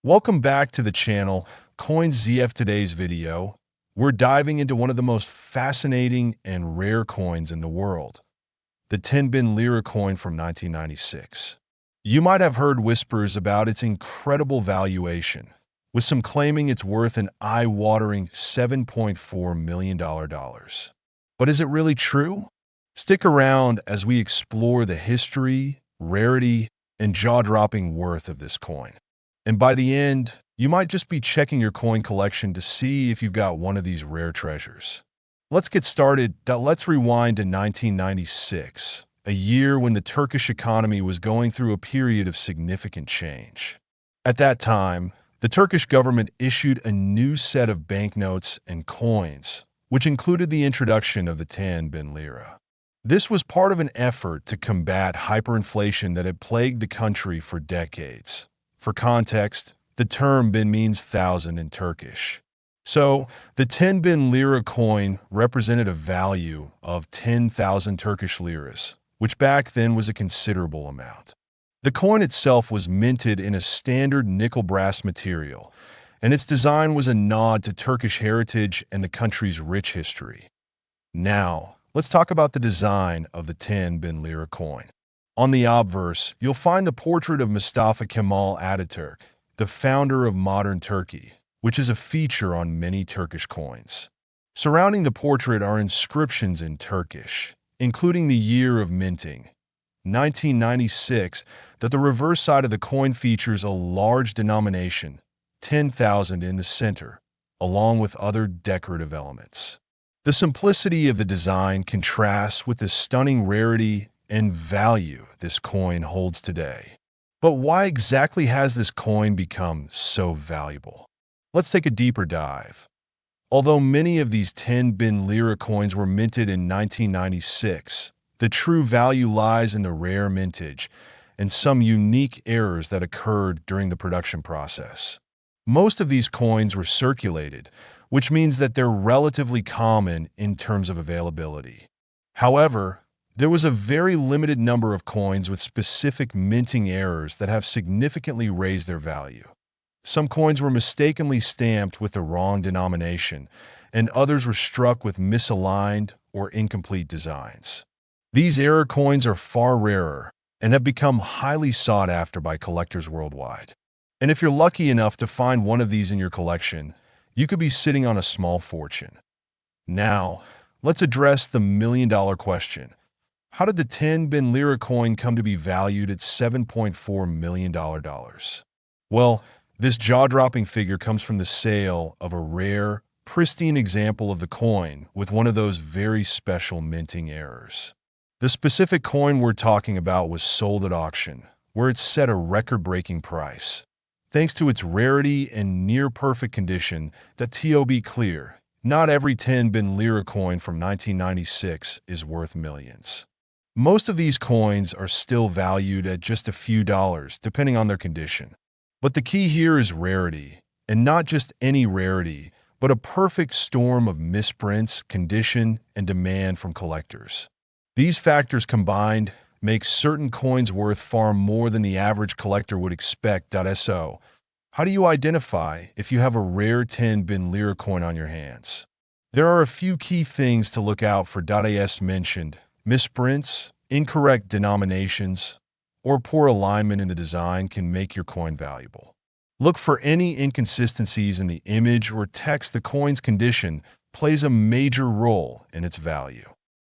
Welcome back to the channel, CoinZF. Today's video, we're diving into one of the most fascinating and rare coins in the world, the 10-bin Lira coin from 1996. You might have heard whispers about its incredible valuation, with some claiming it's worth an eye-watering $7.4 million. But is it really true? Stick around as we explore the history, rarity, and jaw-dropping worth of this coin. And by the end, you might just be checking your coin collection to see if you've got one of these rare treasures. Let's get started. Let's rewind to 1996, a year when the Turkish economy was going through a period of significant change. At that time, the Turkish government issued a new set of banknotes and coins, which included the introduction of the 10-bin Lira. This was part of an effort to combat hyperinflation that had plagued the country for decades. For context, the term bin means thousand in Turkish. So, the 10-bin Lira coin represented a value of 10,000 Turkish liras, which back then was a considerable amount. The coin itself was minted in a standard nickel-brass material, and its design was a nod to Turkish heritage and the country's rich history. Now, let's talk about the design of the 10-bin Lira coin. On the obverse, you'll find the portrait of Mustafa Kemal Ataturk, the founder of modern Turkey, which is a feature on many Turkish coins. Surrounding the portrait are inscriptions in Turkish, including the year of minting, 1996, that the reverse side of the coin features a large denomination, 10,000 in the center, along with other decorative elements. The simplicity of the design contrasts with the stunning rarity and value this coin holds today. But why exactly has this coin become so valuable? Let's take a deeper dive. Although many of these 10-bin Lira coins were minted in 1996, the true value lies in the rare mintage and some unique errors that occurred during the production process. Most of these coins were circulated, which means that they're relatively common in terms of availability. However, there was a very limited number of coins with specific minting errors that have significantly raised their value. Some coins were mistakenly stamped with the wrong denomination, and others were struck with misaligned or incomplete designs. These error coins are far rarer and have become highly sought after by collectors worldwide. And if you're lucky enough to find one of these in your collection, you could be sitting on a small fortune. Now, let's address the million-dollar question. How did the 10-bin Lira coin come to be valued at $7.4 million? Well, this jaw-dropping figure comes from the sale of a rare, pristine example of the coin with one of those very special minting errors. The specific coin we're talking about was sold at auction, where it set a record-breaking price. Thanks to its rarity and near-perfect condition, to be clear, not every 10-bin Lira coin from 1996 is worth millions. Most of these coins are still valued at just a few dollars, depending on their condition. But the key here is rarity, and not just any rarity, but a perfect storm of misprints, condition, and demand from collectors. These factors combined make certain coins worth far more than the average collector would expect. So, how do you identify if you have a rare 10-bin Lira coin on your hands? There are a few key things to look out for. As mentioned, misprints, incorrect denominations, or poor alignment in the design can make your coin valuable. Look for any inconsistencies in the image or text. The coin's condition plays a major role in its value.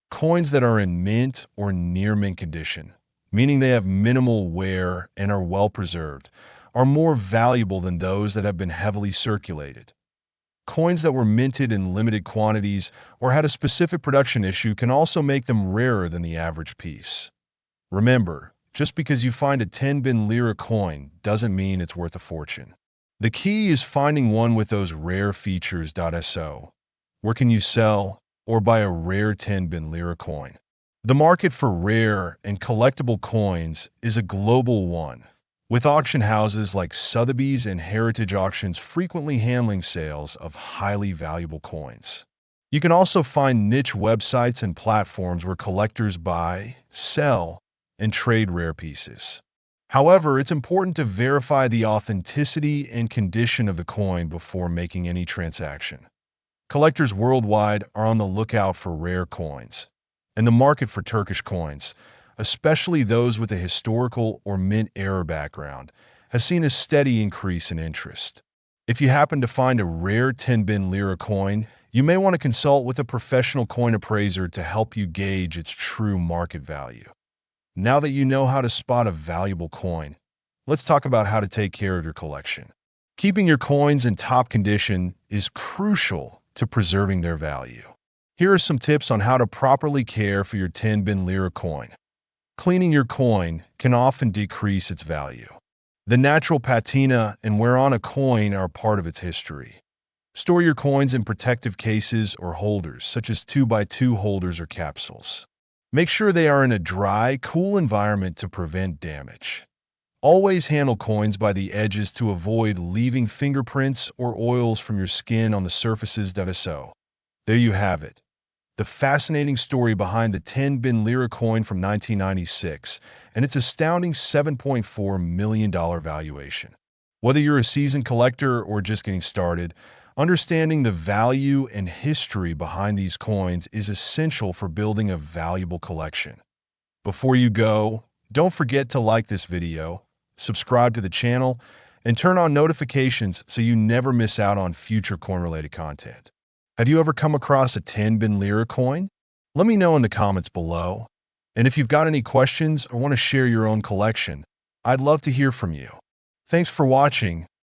Coins that are in mint or near mint condition, meaning they have minimal wear and are well preserved, are more valuable than those that have been heavily circulated. Coins that were minted in limited quantities or had a specific production issue can also make them rarer than the average piece. Remember, just because you find a 10-bin Lira coin doesn't mean it's worth a fortune. The key is finding one with those rare features. So, where can you sell or buy a rare 10-bin Lira coin? The market for rare and collectible coins is a global one, with auction houses like Sotheby's and Heritage Auctions frequently handling sales of highly valuable coins. You can also find niche websites and platforms where collectors buy, sell, and trade rare pieces. However, it's important to verify the authenticity and condition of the coin before making any transaction. Collectors worldwide are on the lookout for rare coins, and the market for Turkish coins, especially those with a historical or mint-era background, has seen a steady increase in interest. If you happen to find a rare 10-bin Lira coin, you may want to consult with a professional coin appraiser to help you gauge its true market value. Now that you know how to spot a valuable coin, let's talk about how to take care of your collection. Keeping your coins in top condition is crucial to preserving their value. Here are some tips on how to properly care for your 10-bin Lira coin. Cleaning your coin can often decrease its value. The natural patina and wear on a coin are part of its history. Store your coins in protective cases or holders, such as 2x2 holders or capsules. Make sure they are in a dry, cool environment to prevent damage. Always handle coins by the edges to avoid leaving fingerprints or oils from your skin on the surfaces that are so. There you have it. The fascinating story behind the 10-bin Lira coin from 1996 and its astounding $7.4 million valuation. Whether you're a seasoned collector or just getting started, understanding the value and history behind these coins is essential for building a valuable collection. Before you go, don't forget to like this video, subscribe to the channel, and turn on notifications so you never miss out on future coin-related content. Have you ever come across a 10-bin Lira coin? Let me know in the comments below. And if you've got any questions or want to share your own collection, I'd love to hear from you. Thanks for watching.